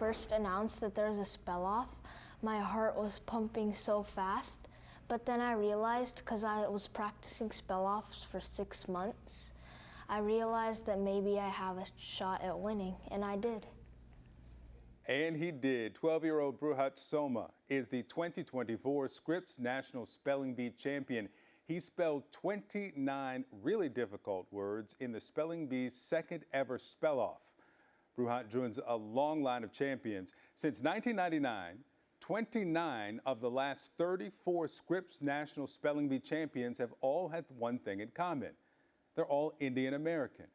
first announced that there's a spell off, my heart was pumping so fast. But then I realized, because I was practicing spell offs for 6 months, I realized that maybe I have a shot at winning, and I did. And he did. 12-year-old Bruhat Soma is the 2024 Scripps National Spelling Bee champion. He spelled 29 really difficult words in the Spelling Bee's second ever spell-off. Bruhat joins a long line of champions. Since 1999, 29 of the last 34 Scripps National Spelling Bee champions have all had one thing in common. They're all Indian American.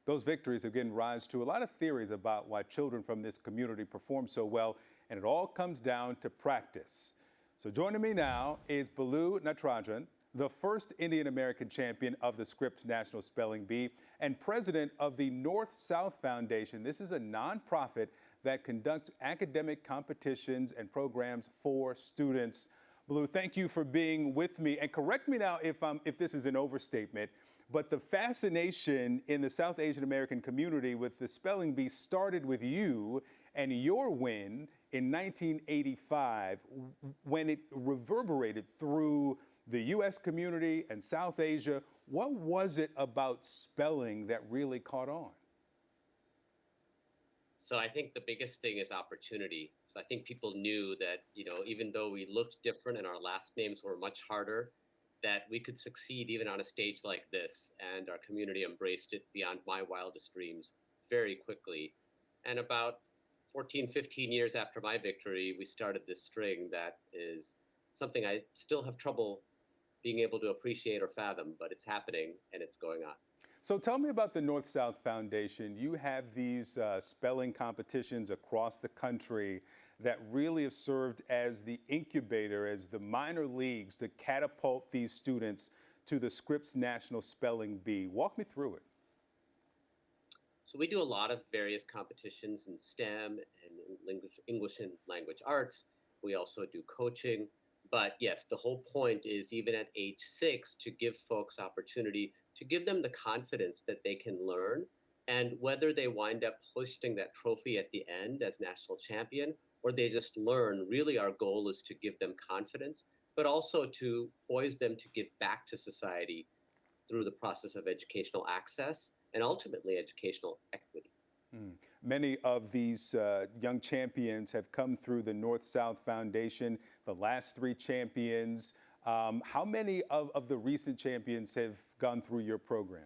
Those victories have given rise to a lot of theories about why children from this community perform so well, and it all comes down to practice. So joining me now is Balu Natarajan, the first Indian American champion of the Scripps National Spelling Bee and president of the North-South Foundation. This is a nonprofit that conducts academic competitions and programs for students. Balu, thank you for being with me. And correct me now if this is an overstatement, but the fascination in the South Asian American community with the spelling bee started with you and your win in 1985 when it reverberated through the U.S. community and South Asia. What was it about spelling that really caught on? So I think the biggest thing is opportunity. So I think people knew that, even though we looked different and our last names were much harder, that we could succeed even on a stage like this. And our community embraced it beyond my wildest dreams very quickly. And about 14, 15 years after my victory, we started this string that is something I still have trouble being able to appreciate or fathom, but it's happening and it's going on. So tell me about the North-South Foundation. You have these spelling competitions across the country that really have served as the incubator, as the minor leagues to catapult these students to the Scripps National Spelling Bee. Walk me through it. So we do a lot of various competitions in STEM and English and language arts. We also do coaching. But yes, the whole point is even at age 6 to give folks opportunity, to give them the confidence that they can learn. And whether they wind up hoisting that trophy at the end as national champion or they just learn, really our goal is to give them confidence, but also to poise them to give back to society through the process of educational access and ultimately educational equity. Many of these young champions have come through the North-South Foundation, the last 3 champions. How many of the recent champions have gone through your program?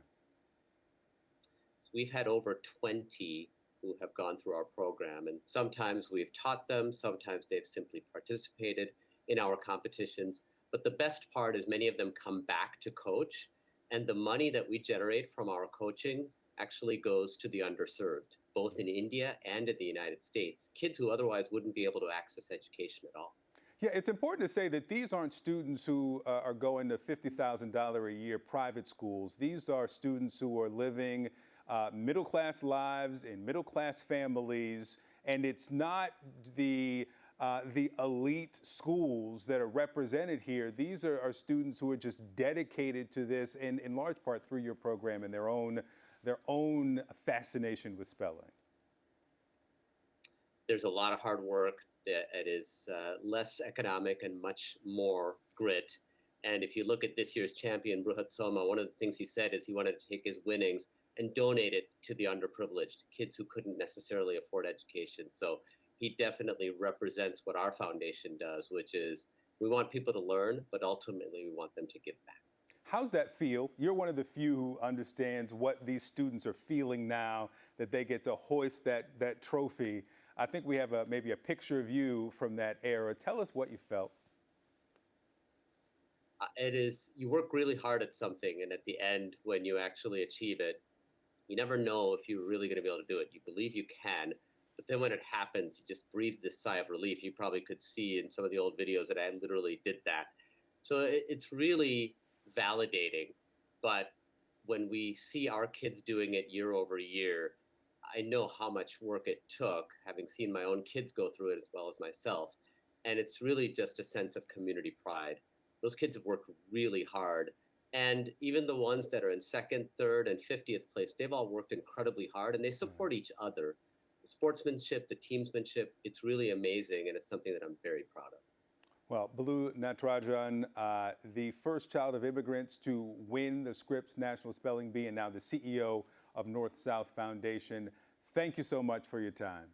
So we've had over 20 who have gone through our program, and sometimes we've taught them, sometimes they've simply participated in our competitions. But the best part is many of them come back to coach, and the money that we generate from our coaching actually goes to the underserved, both in India and in the United States, kids who otherwise wouldn't be able to access education at all. Yeah, it's important to say that these aren't students who are going to $50,000 a year private schools. These are students who are living middle-class lives in middle-class families, and it's not the elite schools that are represented here. These are students who are just dedicated to this, and in large part through your program and their own fascination with spelling. There's a lot of hard work that is less economic and much more grit. And if you look at this year's champion, Bruhat Soma, one of the things he said is he wanted to take his winnings and donate it to the underprivileged, kids who couldn't necessarily afford education. So he definitely represents what our foundation does, which is we want people to learn, but ultimately we want them to give back. How's that feel? You're one of the few who understands what these students are feeling now that they get to hoist that trophy. I think we have maybe a picture of you from that era. Tell us what you felt. It is, you work really hard at something, and at the end, when you actually achieve it, you never know if you're really going to be able to do it. You believe you can, but then when it happens, you just breathe this sigh of relief. You probably could see in some of the old videos that I literally did that. So it's really validating, but when we see our kids doing it year over year, I know how much work it took, having seen my own kids go through it as well as myself. And it's really just a sense of community pride. Those kids have worked really hard. And even the ones that are in second, third, and 50th place, they've all worked incredibly hard and they support each other. sportsmanship, the teamsmanship, it's really amazing, and it's something that I'm very proud of. Well, Balu Natarajan, the first child of immigrants to win the Scripps National Spelling Bee and now the CEO of North South Foundation. Thank you so much for your time.